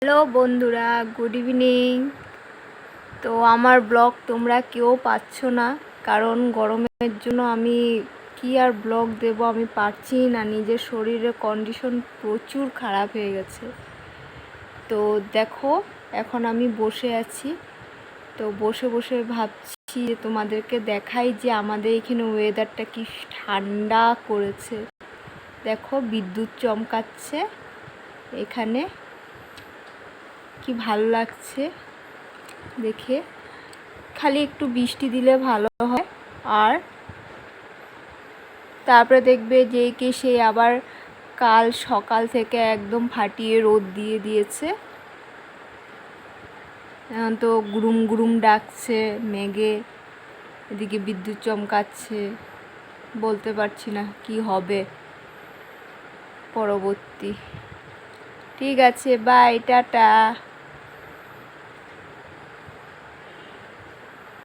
Hello বন্ধুরা, good evening. তো আমার ব্লগ তোমরা কেউ পাচ্ছ না, কারণ গরমের জন্য আমি কি আর ব্লগ দেব, আমি পারছি না। নিজের শরীরের কন্ডিশন প্রচুর খারাপ হয়ে গেছে। তো দেখো, এখন আমি বসে আছি। তো বসে বসে ভাবছি যে তোমাদেরকে দেখাই যে আমাদের এখানে ওয়েদারটা কি ঠান্ডা করেছে। দেখো, বিদ্যুৎ চমকাচ্ছে এখানে, কি ভালো লাগছে দেখে। খালি একটু বৃষ্টি দিলে ভালো হয়। আর তারপরে দেখবে যে কি সে আবার কাল সকাল থেকে একদম ফাটিয়ে রোদ দিয়ে দিয়েছে। এখন তো গুরুম গুরুম ডাকছে মেঘে, এদিকে বিদ্যুৎ চমকাচ্ছে। বলতে পারছি না কি হবে পরবর্তী। ঠিক আছে, বাই, টাটা।